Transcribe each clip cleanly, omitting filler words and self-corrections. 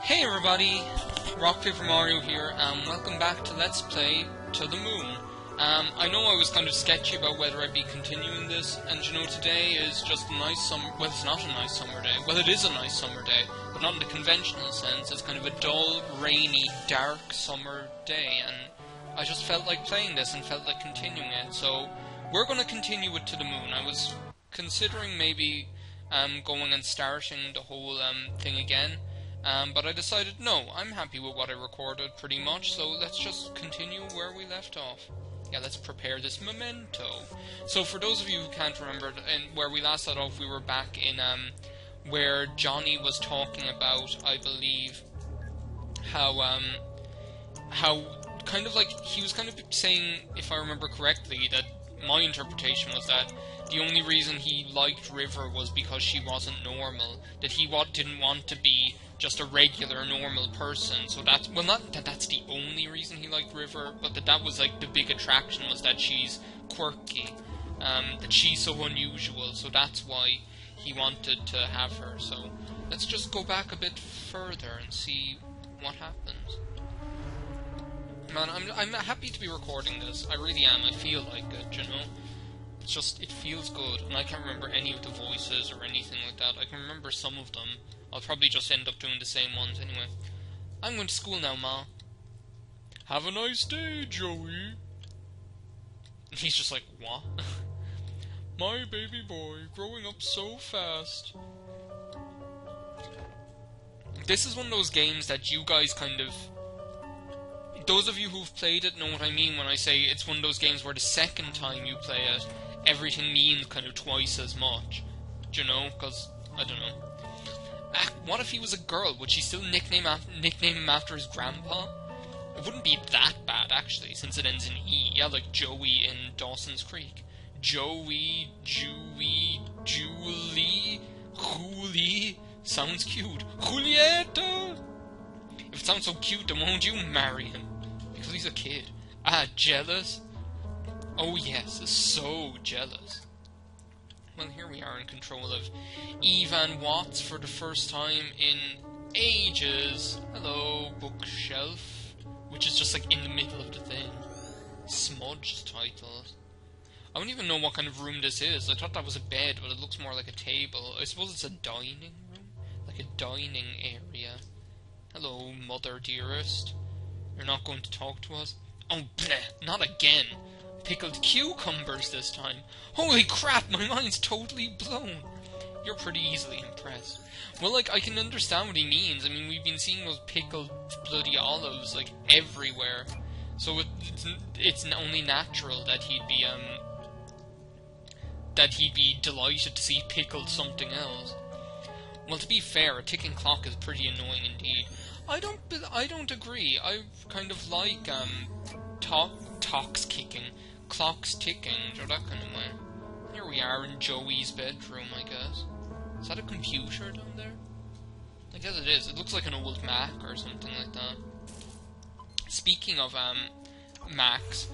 Hey everybody, Rock Paper Mario here, and welcome back to Let's Play To The Moon. I know I was kind of sketchy about whether I'd be continuing this, and you know, today is just a nice summer, well, it's not a nice summer day, well, it is a nice summer day, but not in the conventional sense. It's kind of a dull, rainy, dark summer day, and I just felt like playing this and felt like continuing it, so we're going to continue it To The Moon. I was considering maybe going and starting the whole thing again, but I decided, no, I'm happy with what I recorded pretty much, so let's just continue where we left off. Yeah, let's prepare this memento. So for those of you who can't remember, where we last left off, we were back in where Johnny was talking about, I believe, how kind of like, he was kind of saying, if I remember correctly, that my interpretation was that the only reason he liked River was because she wasn't normal, that he didn't want to be just a regular, normal person. So that's, well, not that that's the only reason he liked River, but that was like the big attraction, was that she's quirky, that she's so unusual, so that's why he wanted to have her. So let's just go back a bit further and see what happens. Man, I'm happy to be recording this. I really am. I feel like it, you know? It's just, it feels good, and I can't remember any of the voices or anything like that. I can remember some of them. I'll probably just end up doing the same ones anyway. I'm going to school now, Ma. Have a nice day, Joey. And he's just like, what? My baby boy, growing up so fast. This is one of those games that you guys kind of... Those of you who've played it know what I mean when I say it's one of those games where the second time you play it, everything means kind of twice as much. Do you know? Because, I don't know. What if he was a girl? Would she still nickname him after his grandpa? It wouldn't be that bad, actually, since it ends in E. Yeah, like Joey in Dawson's Creek. Joey, Jewy, Julie, Julie. Sounds cute. Julieta! If it sounds so cute, then won't you marry him? Because he's a kid. Ah, jealous? Oh yes, so jealous. Well, here we are in control of Evan Watts for the first time in ages. Hello, bookshelf. Which is just like in the middle of the thing. Smudged titles. I don't even know what kind of room this is. I thought that was a bed, but it looks more like a table. I suppose it's a dining room? Like a dining area. Hello, mother dearest. You're not going to talk to us? Oh, bleh, not again. Pickled cucumbers this time. Holy crap, my mind's totally blown. You're pretty easily impressed. Well, like, I can understand what he means. I mean, we've been seeing those pickled bloody olives, like, everywhere. So it's only natural that he'd be delighted to see pickled something else. Well, to be fair, a ticking clock is pretty annoying indeed. I don't agree. I kind of like, clocks ticking, or that kind of way. Here we are in Joey's bedroom, I guess. Is that a computer down there? I guess it is. It looks like an old Mac or something like that. Speaking of, Macs,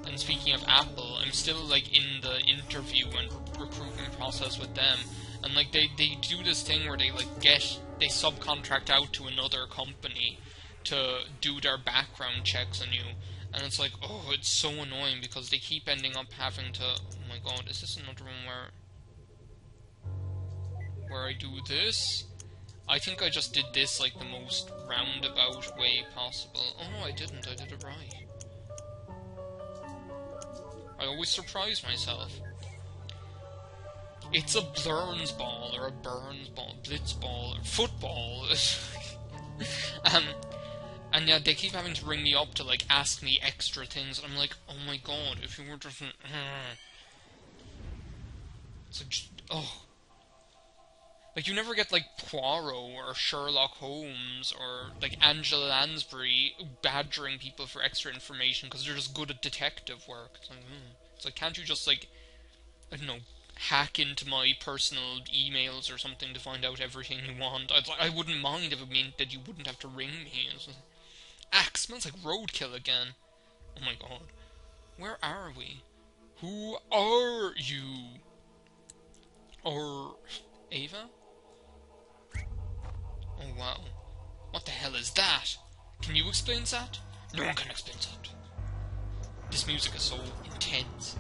and speaking of Apple, I'm still, like, in the interview and recruitment process with them. And, like, they do this thing where they, like, they subcontract out to another company to do their background checks on you. And it's like, oh, it's so annoying because they keep ending up having to... Oh my god, is this another one where I do this? I think I just did this, like, the most roundabout way possible. Oh no, I didn't. I did it right. I always surprise myself. It's a Burns ball, or a Burns ball, Blitz ball, or football. And yeah, they keep having to ring me up to, like, ask me extra things. And I'm like, oh my god, if you were just... It's like, just, oh. Like, you never get, like, Poirot or Sherlock Holmes or, like, Angela Lansbury badgering people for extra information because they're just good at detective work. It's like, can't you just, like, I don't know, hack into my personal emails or something to find out everything you want? I wouldn't mind if it meant that you wouldn't have to ring me. Smells like roadkill again. Oh my god. Where are we? Who are you? Or... Ava? Oh wow. What the hell is that? Can you explain that? No one can explain that. This music is so intense.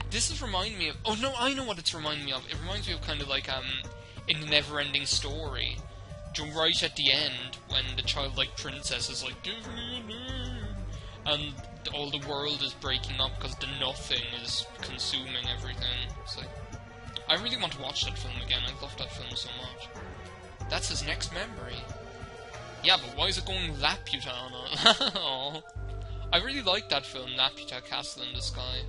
This is reminding me of... Oh no, I know what it's reminding me of. It reminds me of kind of like, in the Never-Ending Story, right at the end, when the childlike princess is like, give me a name, and all the world is breaking up because the nothing is consuming everything. It's like, I really want to watch that film again. I love that film so much. That's his next memory. Yeah, but why is it going Laputa on it? Oh. I really like that film, Laputa, Castle in the Sky.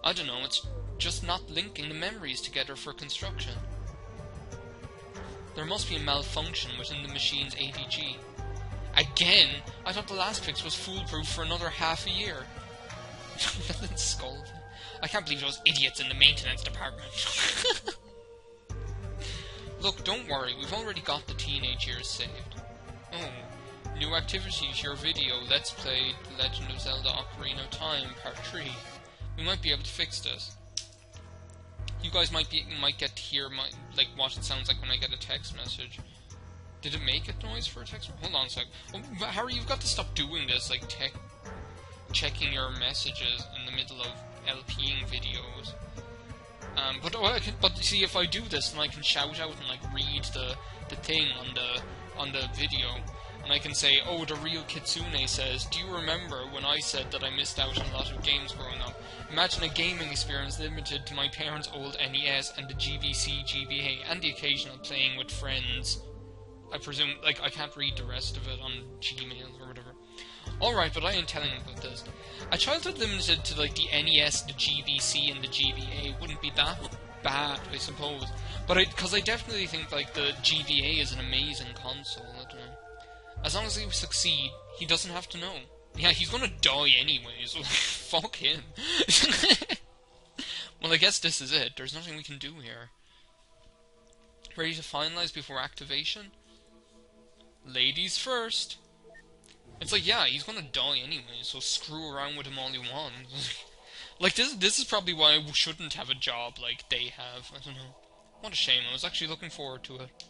I don't know, it's just not linking the memories together for construction. There must be a malfunction within the machine's ADG. Again? I thought the last fix was foolproof for another half a year. Skull. I can't believe those idiots in the maintenance department. Look, don't worry, we've already got the teenage years saved. Oh, new activities, your video, Let's Play The Legend of Zelda Ocarina of Time, Part 3. We might be able to fix this. You guys might get to hear what it sounds like when I get a text message. Did it make a noise for a text? Hold on a sec. Oh, Harry, you've got to stop doing this, like checking your messages in the middle of LPing videos. But see, if I do this, then I can shout out and like read the thing on the video. And I can say, oh, the real Kitsune says, do you remember when I said that I missed out on a lot of games growing up? Imagine a gaming experience limited to my parents' old NES and the GBC, GBA, and the occasional playing with friends. I presume, I can't read the rest of it on Gmail or whatever. Alright, but I ain't telling him about this. A childhood limited to, the NES, the GBC, and the GBA wouldn't be that bad, I suppose. But because I definitely think, the GBA is an amazing console, I don't know. As long as he succeed, he doesn't have to know. Yeah, he's gonna die anyways. Fuck him. Well, I guess this is it. There's nothing we can do here. Ready to finalize before activation? Ladies first. It's yeah, he's gonna die anyway, so screw around with him all you want. This is probably why I shouldn't have a job like they have. I don't know. What a shame. I was actually looking forward to it.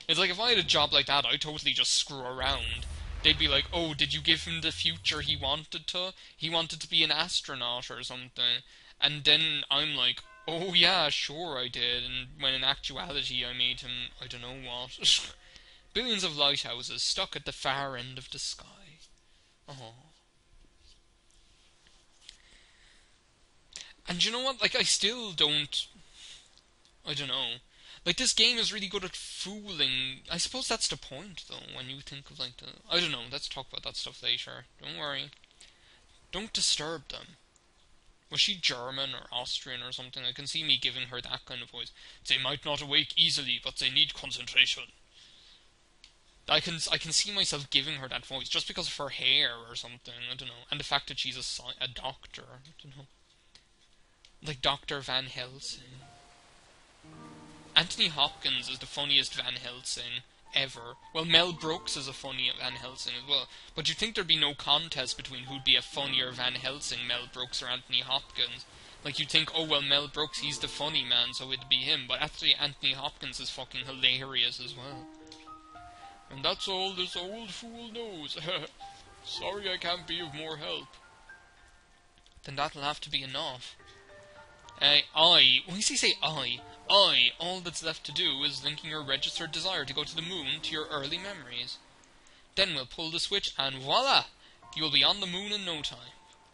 It's if I had a job like that, I'd totally just screw around. They'd be like, oh, did you give him the future he wanted to? He wanted to be an astronaut or something. And then I'm like, oh yeah, sure I did. And when in actuality I made him, I don't know what. Billions of lighthouses stuck at the far end of the sky. Oh. And you know what? I still don't... I don't know. This game is really good at fooling... I suppose that's the point, though, when you think of, the... I don't know, let's talk about that stuff later. Don't worry. Don't disturb them. Was she German or Austrian or something? I can see me giving her that kind of voice. They might not awake easily, but they need concentration. I can see myself giving her that voice, just because of her hair or something, I don't know. And the fact that she's a doctor, I don't know. Like Dr. Van Helsing. Anthony Hopkins is the funniest Van Helsing ever. Well, Mel Brooks is a funny Van Helsing as well. But you'd think there'd be no contest between who'd be a funnier Van Helsing, Mel Brooks or Anthony Hopkins. You'd think, oh well, Mel Brooks, he's the funny man, so it'd be him. But actually, Anthony Hopkins is fucking hilarious as well. And that's all this old fool knows. Sorry I can't be of more help. Then that'll have to be enough. When you say all that's left to do is linking your registered desire to go to the moon to your early memories. Then we'll pull the switch and voila! You'll be on the moon in no time.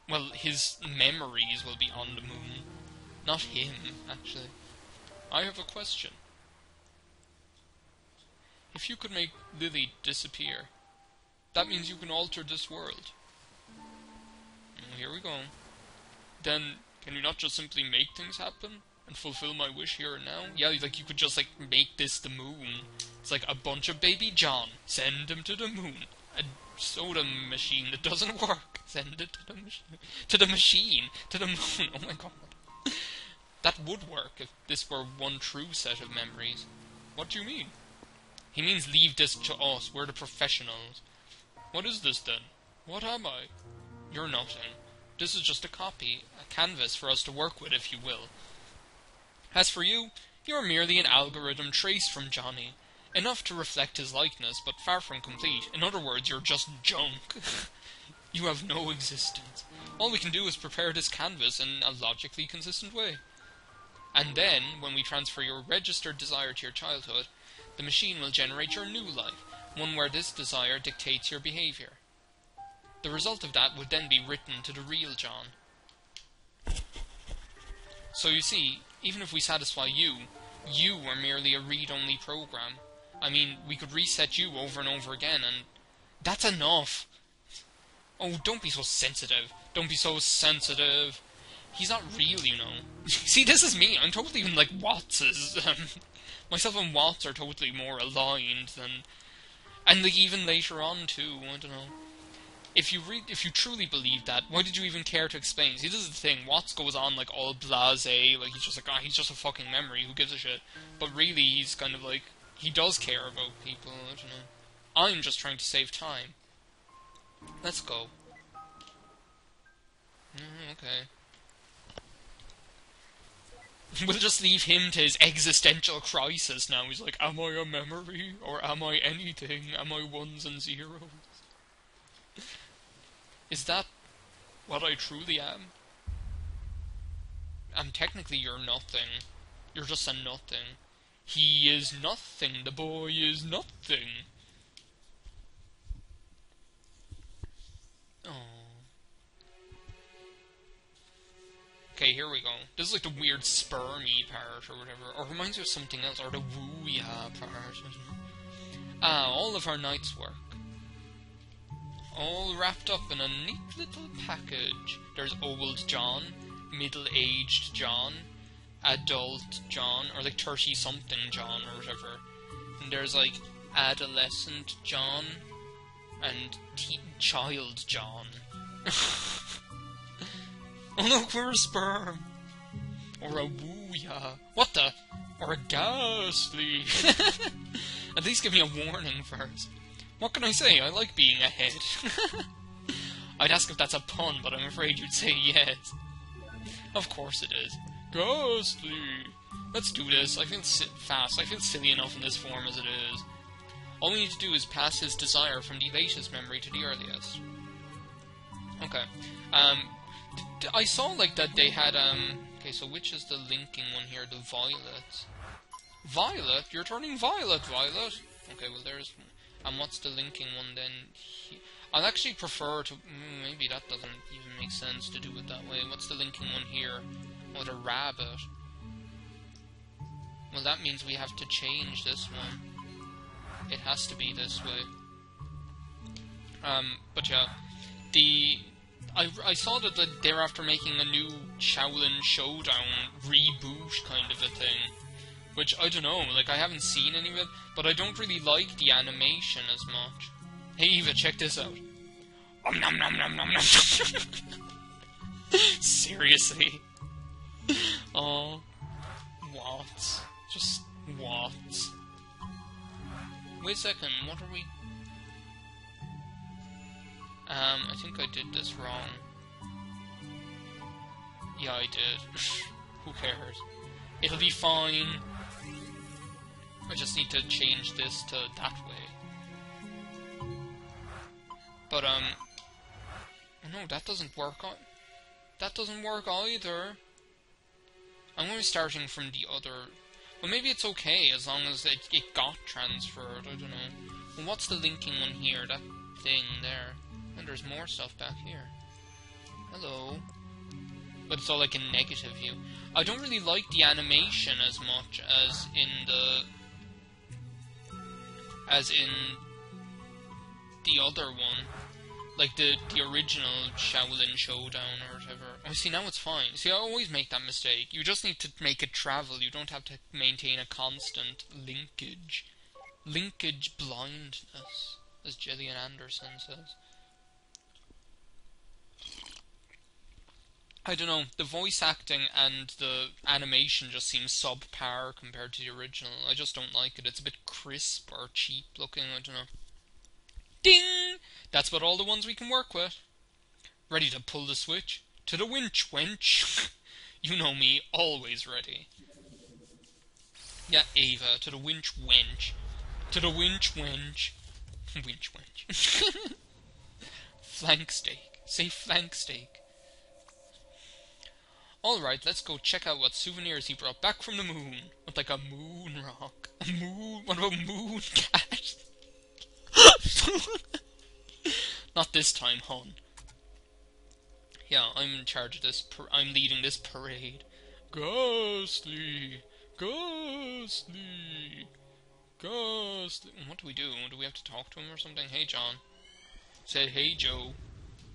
Well, his memories will be on the moon. Not him, actually. I have a question. If you could make Lily disappear, that means you can alter this world. Here we go. Then, can you not just simply make things happen? And fulfill my wish here and now? Yeah, you could just, make this the moon. It's a bunch of baby John. Send him to the moon. A soda machine that doesn't work. Send it to the machine. To the machine. To the moon. Oh my god. That would work if this were one true set of memories. What do you mean? He means leave this to us. We're the professionals. What is this then? What am I? You're nothing. This is just a copy. A canvas for us to work with, if you will. As for you, you're merely an algorithm traced from Johnny. Enough to reflect his likeness, but far from complete. In other words, you're just junk. You have no existence. All we can do is prepare this canvas in a logically consistent way. And then, when we transfer your registered desire to your childhood, the machine will generate your new life, one where this desire dictates your behaviour. The result of that would then be written to the real John. So you see, even if we satisfy you, you are merely a read-only program. I mean, we could reset you over and over again, and that's enough. Oh, don't be so sensitive. Don't be so sensitive. He's not real, you know. See, this is me. I'm totally like Watts is. Myself and Watts are totally more aligned than... And like even later on too, I don't know. If you truly believe that, why did you even care to explain? See, this is the thing. Watts goes on like all blasé, like he's just like, he's just a fucking memory. Who gives a shit? But really, he's kind of like, he does care about people. I don't know. I'm just trying to save time. Let's go. Okay. We'll just leave him to his existential crisis now. He's like, am I a memory? Or am I anything? Am I ones and zeros? Is that what I truly am? Technically you're nothing. You're just a nothing. He is nothing. The boy is nothing. Oh. Okay, here we go. This is like the weird spermy part or whatever. Or reminds me of something else. Or the woo-ya part. All of our night's work. All wrapped up in a neat little package. There's old John, middle-aged John, adult John, or like 30-something John or whatever. And there's like adolescent John and child John. Oh look, we're a sperm. Or a woo-ya. What the? Or a ghastly. At least give me a warning first. What can I say? I like being ahead. I'd ask if that's a pun, but I'm afraid you'd say yes. Of course it is. Ghastly. Let's do this. I feel fast. I feel silly enough in this form as it is. All we need to do is pass his desire from the latest memory to the earliest. Okay. I saw like that they had okay, so which is the linking one here? The violet. Violet? You're turning violet, Violet. Okay, well there's. And what's the linking one then? I'll actually prefer to... maybe that doesn't even make sense to do it that way. What's the linking one here? Oh, the rabbit. Well, that means we have to change this one. It has to be this way. But yeah. I saw that they're after making a new Shaolin Showdown reboot kind of a thing. Which, I don't know, like, I haven't seen any of it, but I don't really like the animation as much. Hey, Eva, check this out. Om nom nom nom nom nom. Seriously. Oh. What? Just what? Wait a second, what are we... I think I did this wrong. Yeah, I did. Who cares? It'll be fine. I just need to change this to that way. But, oh no, that doesn't work. That doesn't work either. I'm going to be starting from the other... Well, maybe it's okay, as long as it got transferred, I don't know. Well, what's the linking one here? That thing there. And there's more stuff back here. Hello. But it's all like a negative view. I don't really like the animation as much as in the other one. Like the original Shaolin Showdown or whatever. Oh, see, now it's fine. See, I always make that mistake. You just need to make it travel. You don't have to maintain a constant linkage. Linkage blindness, as Gillian Anderson says. I don't know, the voice acting and the animation just seems subpar compared to the original. I just don't like it. It's a bit crisp or cheap looking, I don't know. Ding! That's about all the ones we can work with. Ready to pull the switch? To the winch, wench! You know me, always ready. Yeah, Ava, to the winch, wench. To the winch wench. Winch wench. Flank steak. Say flank steak. Alright, let's go check out what souvenirs he brought back from the moon. With like a moon rock. A moon... What about moon cat? Not this time, hon. Yeah, I'm in charge of this. I'm leading this parade. Ghastly! Ghastly! Ghastly! What do we do? Do we have to talk to him or something? Hey, John. Say, hey, Joe.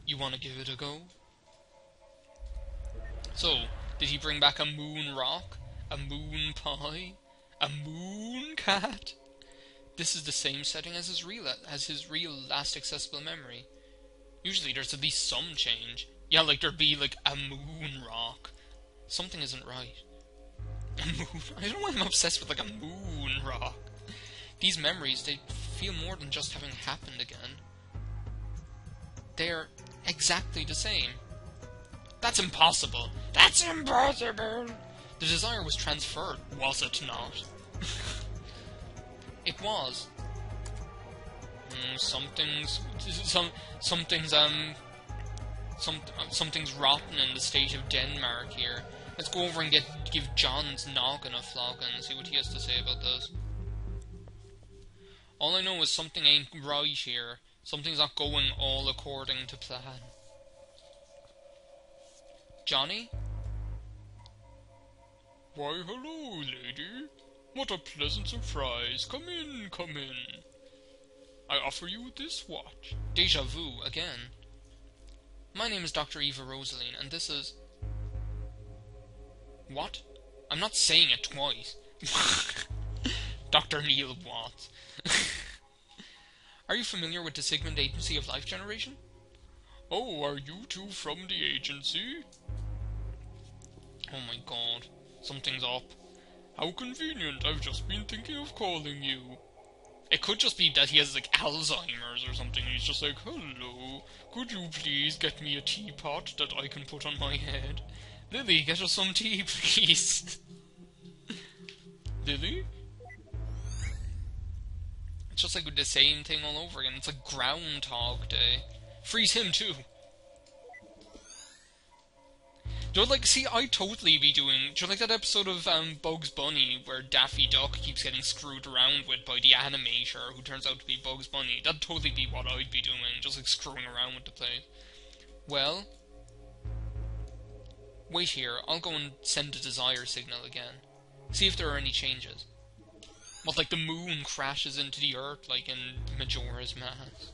You want to give it a go? So, did he bring back a moon rock? A moon pie? A moon cat? This is the same setting as his real last accessible memory. Usually there's at least some change. Yeah, like there'd be like a moon rock. Something isn't right. A moon... I don't know why I'm obsessed with like a moon rock. These memories, they feel more than just having happened again. They're exactly the same. That's impossible. That's impossible. The desire was transferred, was it not? It was. Something's rotten in the state of Denmark here. Let's go over and give John's noggin a flogging and see what he has to say about this. All I know is something ain't right here. Something's not going all according to plan. Johnny? Why, hello, lady. What a pleasant surprise. Come in, come in. I offer you this watch. Deja vu, again. My name is Dr. Eva Rosaline, and this is... What? I'm not saying it twice. Dr. Neil Watts. Are you familiar with the Sigmund Agency of Life Generation? Oh, are you two from the agency? Oh my god. Something's up. How convenient. I've just been thinking of calling you. It could just be that he has, like, Alzheimer's or something. He's just like, hello, could you please get me a teapot that I can put on my head? Lily, get us some tea, please. Lily? It's just like the same thing all over again. It's like Groundhog Day. Freeze him, too. Do you like, see, I'd totally be doing, do you like that episode of Bugs Bunny where Daffy Duck keeps getting screwed around with by the animator who turns out to be Bugs Bunny? That'd totally be what I'd be doing, just like screwing around with the place. Well, wait here, I'll go and send the desire signal again. See if there are any changes. What, like the moon crashes into the earth like in Majora's Mask?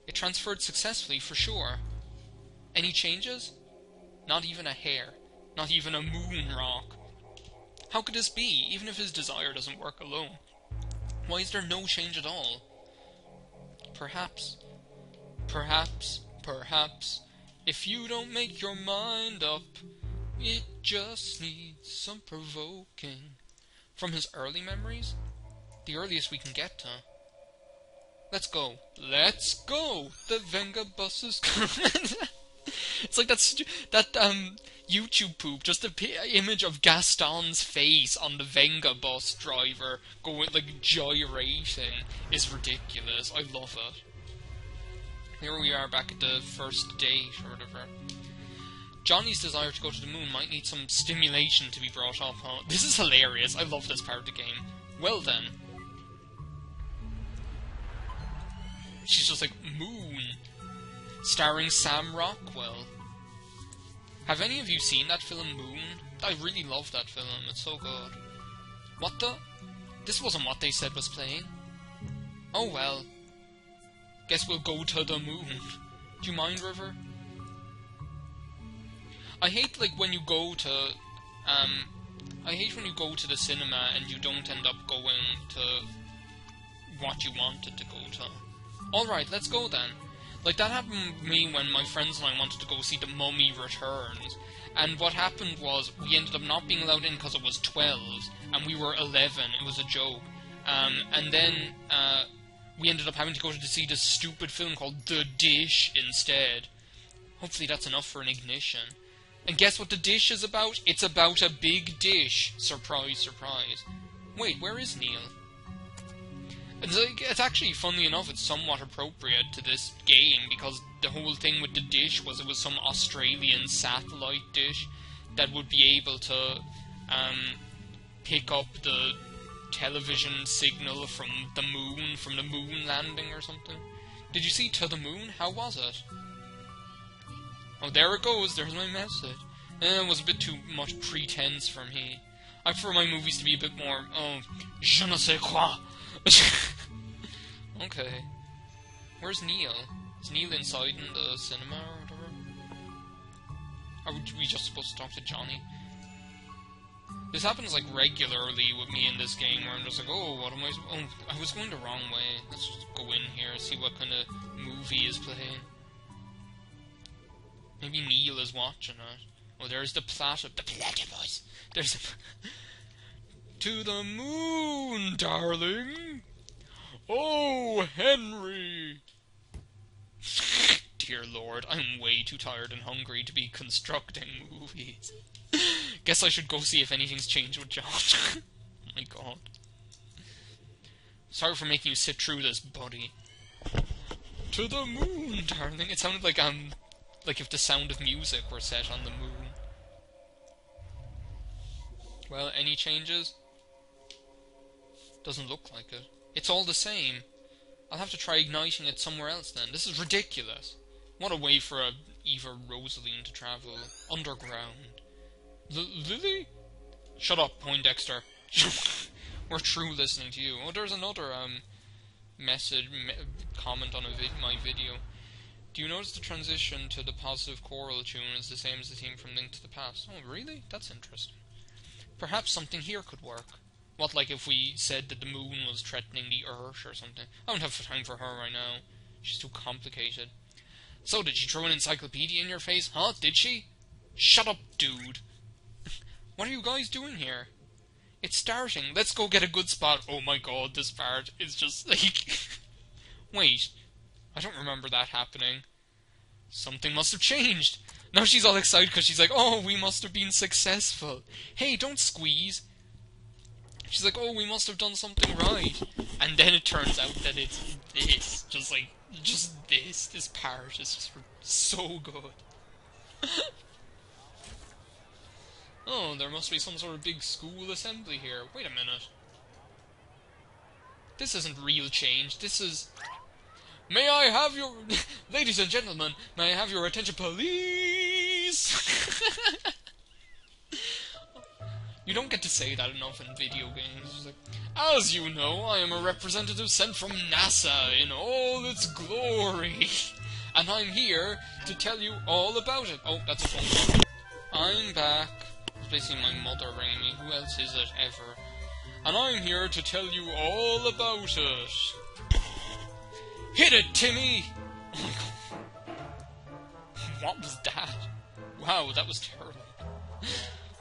It transferred successfully for sure. Any changes? Not even a hair. Not even a moon rock. How could this be, even if his desire doesn't work alone? Why is there no change at all? Perhaps, if you don't make your mind up, it just needs some provoking. From his early memories? The earliest we can get to. Let's go. Let's go! The Venga bus is coming. It's like that YouTube poop, just the image of Gaston's face on the Venga bus driver going, like, gyrating is ridiculous. I love it. Here we are back at the first date, or whatever. Johnny's desire to go to the moon might need some stimulation to be brought up. Huh? This is hilarious. I love this part of the game. Well then. She's just like, moon. Starring Sam Rockwell. Have any of you seen that film, Moon? I really love that film. It's so good. What the? This wasn't what they said was playing. Oh well. Guess we'll go to the moon. Do you mind, River? I hate, like, when you go to, I hate when you go to the cinema and you don't end up going to what you wanted to go to. Alright, let's go then. Like, that happened with me when my friends and I wanted to go see The Mummy Returns. And what happened was, we ended up not being allowed in because it was 12, and we were 11. It was a joke. And then, we ended up having to go to see this stupid film called The Dish instead. Hopefully that's enough for an ignition. And guess what The Dish is about? It's about a big dish. Surprise, surprise. Wait, where is Neil? It's actually, funnily enough, it's somewhat appropriate to this game, because the whole thing with the dish was it was some Australian satellite dish that would be able to pick up the television signal from the moon landing or something. Did you see To the Moon? How was it? Oh, there it goes, there's my message. It was a bit too much pretense for me. I prefer my movies to be a bit more, je ne sais quoi. Okay. Where's Neil? Is Neil inside in the cinema or whatever? Or are we just supposed to talk to Johnny? This happens like regularly with me in this game, where I'm just like, oh, what am I... Oh, I was going the wrong way. Let's just go in here and see what kind of movie is playing. Maybe Neil is watching it. Oh, there's the platypus. There's the... To the moon, darling! Oh, Henry! Dear Lord, I'm way too tired and hungry to be constructing movies. Guess I should go see if anything's changed with John. Oh my god. Sorry for making you sit through this, buddy. To the moon, darling. It sounded like if the Sound of Music were set on the moon. Well, any changes? Doesn't look like it. It's all the same. I'll have to try igniting it somewhere else then. This is ridiculous. What a way for Eva Rosaline to travel underground. Lily? Shut up, Poindexter. We're through listening to you. Oh, there's another comment on my video. Do you notice the transition to the positive choral tune is the same as the theme from Link to the Past? Oh, really? That's interesting. Perhaps something here could work. What, like if we said that the moon was threatening the Earth or something? I don't have time for her right now. She's too complicated. So, did she throw an encyclopedia in your face? Huh? Did she? Shut up, dude. What are you guys doing here? It's starting. Let's go get a good spot. Oh my god, this part is just like... Wait. I don't remember that happening. Something must have changed. Now she's all excited because she's like, oh, we must have been successful. Hey, don't squeeze. She's like, oh, we must have done something right. And then it turns out that it's this. Just this. This part is just so good. Oh, there must be some sort of big school assembly here. Wait a minute. This isn't real change. This is... May I have your... Ladies and gentlemen, may I have your attention, please? You don't get to say that enough in video games. It's like, as you know, I am a representative sent from NASA in all its glory. And I'm here to tell you all about it. Oh, that's a phone call. I'm back. It's basically my mother ringing me. Who else is it ever? And I'm here to tell you all about it. Hit it, Timmy! Oh my god. What was that? Wow, that was terrible.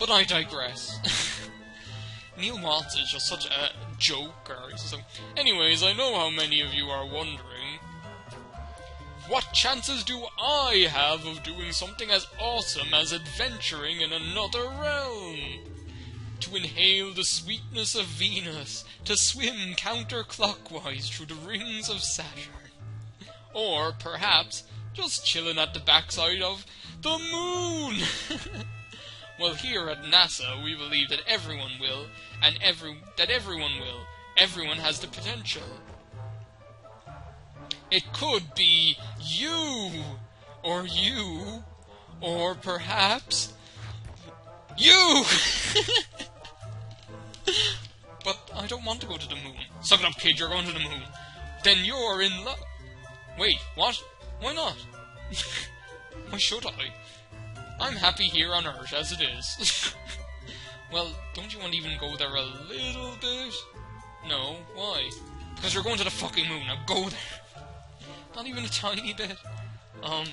But I digress. Neil Watts is just such a joker. He's just like, anyways, I know how many of you are wondering, what chances do I have of doing something as awesome as adventuring in another realm? To inhale the sweetness of Venus, to swim counterclockwise through the rings of Saturn. Or, perhaps, just chilling at the backside of the moon! Well, here at NASA, we believe that everyone will, and everyone will. Everyone has the potential. It could be you, or perhaps you! But I don't want to go to the moon. Suck it up, kid, you're going to the moon. Then you're in love. Wait, what? Why not? Why should I? I'm happy here on Earth as it is. Well, don't you want to even go there a little bit? No, why? Because you're going to the fucking moon, now go there. Not even a tiny bit. No.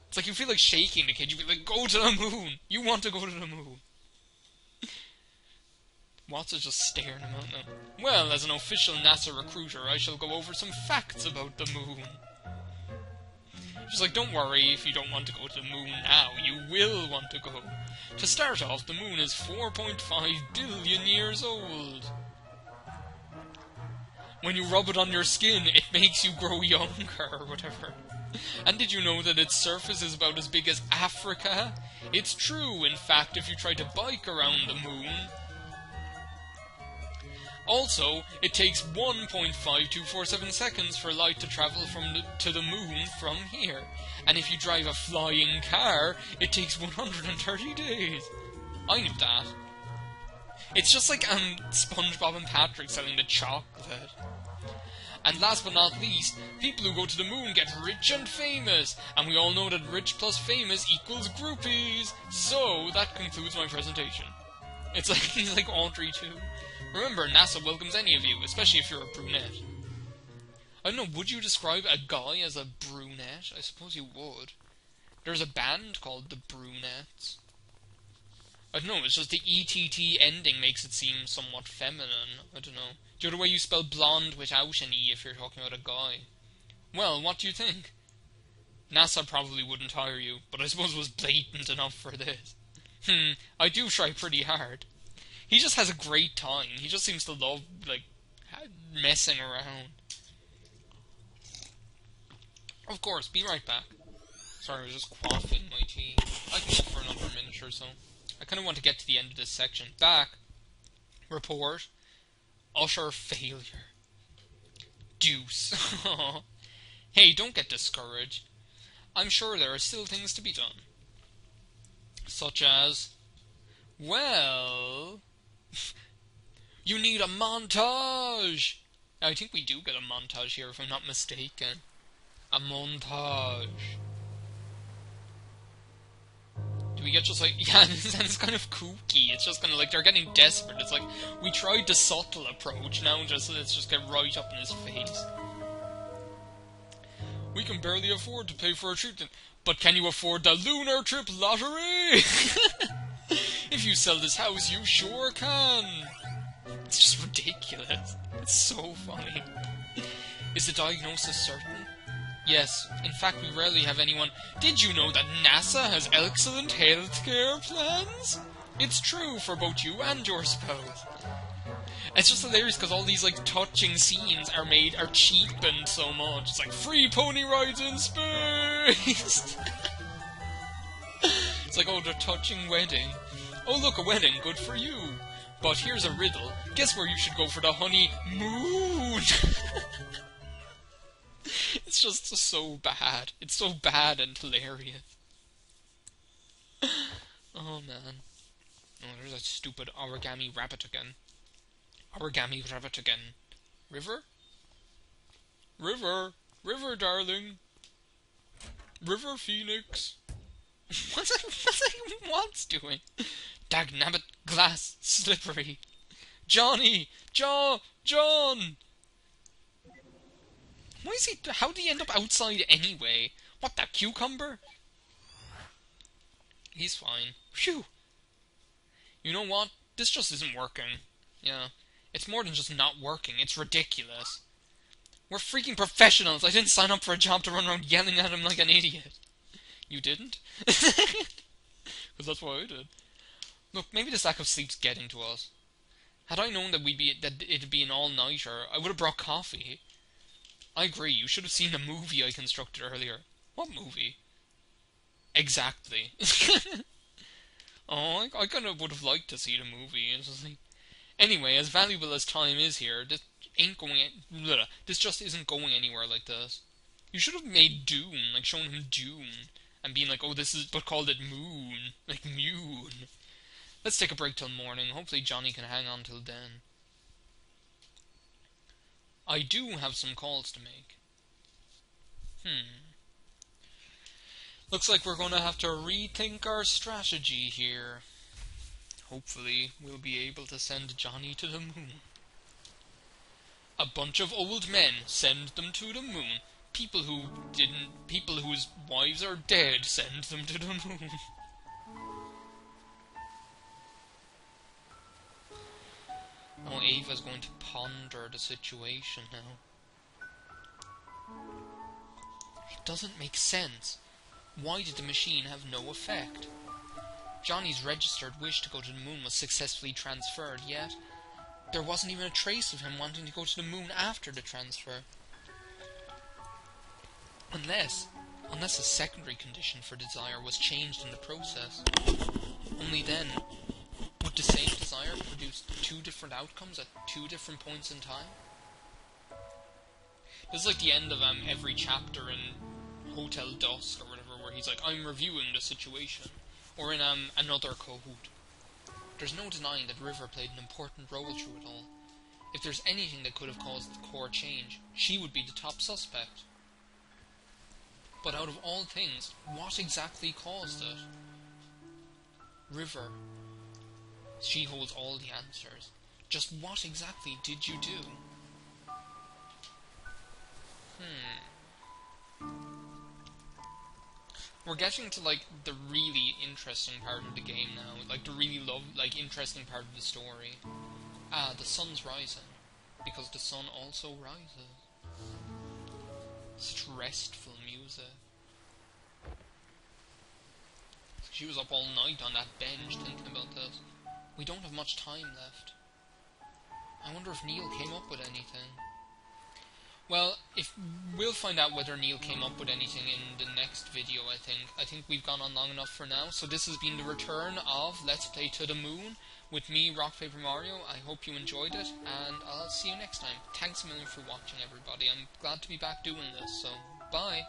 It's like you feel like shaking the kid, you feel like, go to the moon! You want to go to the moon. Watts is just staring him out now. Well, as an official NASA recruiter, I shall go over some facts about the moon. She's like, don't worry if you don't want to go to the moon now, you will want to go. To start off, the moon is 4.5 billion years old. when you rub it on your skin, it makes you grow younger, or whatever. And did you know that its surface is about as big as Africa? It's true, in fact, if you try to bike around the moon. Also, it takes 1.5247 seconds for light to travel to the moon from here. And if you drive a flying car, it takes 130 days. I knew that. It's just like SpongeBob and Patrick selling the chocolate. And last but not least, people who go to the moon get rich and famous. And we all know that rich plus famous equals groupies. So, that concludes my presentation. It's like, he's like Audrey too. Remember, NASA welcomes any of you, especially if you're a brunette. I don't know, would you describe a guy as a brunette? I suppose you would. There's a band called the Brunettes. I don't know, it's just the ETT ending makes it seem somewhat feminine. I don't know. The other way you spell blonde without an E if you're talking about a guy. Well, what do you think? NASA probably wouldn't hire you, but I suppose it was blatant enough for this. I do try pretty hard. He just has a great time. He just seems to love, like, messing around. Of course, be right back. Sorry, I was just quaffing my tea. I can go for another minute or so. I kind of want to get to the end of this section. Back. Report. Utter failure. Deuce. Hey, don't get discouraged. I'm sure there are still things to be done. Such as... Well... You need a montage! I think we do get a montage here, if I'm not mistaken. A montage. Do we get just like... Yeah, it's kind of kooky. It's just kind of like they're getting desperate. It's like, we tried the subtle approach, now let's just get right up in his face. We can barely afford to pay for a trip, but can you afford the Lunar Trip Lottery? If you sell this house, you sure can. It's just ridiculous. It's so funny. Is the diagnosis certain? Yes. In fact, we rarely have anyone... Did you know that NASA has excellent healthcare plans? It's true for both you and your spouse. It's just hilarious because all these, like, touching scenes are cheapened so much. It's like, free pony rides in space! It's like, oh, the touching wedding. Oh, look, a wedding, good for you. But here's a riddle. Guess where you should go for the honeymoon? It's just so bad. It's so bad and hilarious. Oh, man. Oh, there's that stupid origami rabbit again. Origami rabbit again. River? River. River, darling. River Phoenix. What's that doing? Dagnabbit, glass, slippery. Johnny! John! Why is he... How did he end up outside anyway? What, that cucumber? He's fine. Phew! You know what? This just isn't working. Yeah. It's more than just not working. It's ridiculous. We're freaking professionals. I didn't sign up for a job to run around yelling at him like an idiot. You didn't? Because that's what I did. Look, maybe this lack of sleep's getting to us. Had I known that it'd be an all-nighter, I would have brought coffee. I agree, you should have seen the movie I constructed earlier. What movie? Exactly. Oh, I kind of would have liked to see the movie. It's just like... Anyway, as valuable as time is here, this just isn't going anywhere like this. You should have made Dune, like shown him Dune, and being like, oh, this is, but called it Moon, like Mune. Let's take a break till morning. Hopefully Johnny can hang on till then. I do have some calls to make. Looks like we're going to have to rethink our strategy here. Hopefully we'll be able to send Johnny to the moon. A bunch of old men, send them to the moon. People whose wives are dead, send them to the moon. Oh, Ava's going to ponder the situation now. It doesn't make sense. Why did the machine have no effect? Johnny's registered wish to go to the moon was successfully transferred, yet there wasn't even a trace of him wanting to go to the moon after the transfer. Unless a secondary condition for desire was changed in the process. Only then would the same desire produce two different outcomes at two different points in time. This is like the end of every chapter in Hotel Dusk or whatever, where he's like, I'm reviewing the situation. Or in Another Kahoot. There's no denying that River played an important role through it all. If there's anything that could have caused the core change, she would be the top suspect. But out of all things, what exactly caused it? River. She holds all the answers. Just what exactly did you do? We're getting to, like, the really interesting part of the game now. Like, the really interesting part of the story. The sun's rising. Because the sun also rises. Such restful music. She was up all night on that bench thinking about this. We don't have much time left. I wonder if Neil came up with anything. Well, we'll find out whether Neil came up with anything in the next video, I think. I think we've gone on long enough for now. So this has been the return of Let's Play To The Moon with me, Rock Paper Mario. I hope you enjoyed it, and I'll see you next time. Thanks a million for watching, everybody. I'm glad to be back doing this, so bye.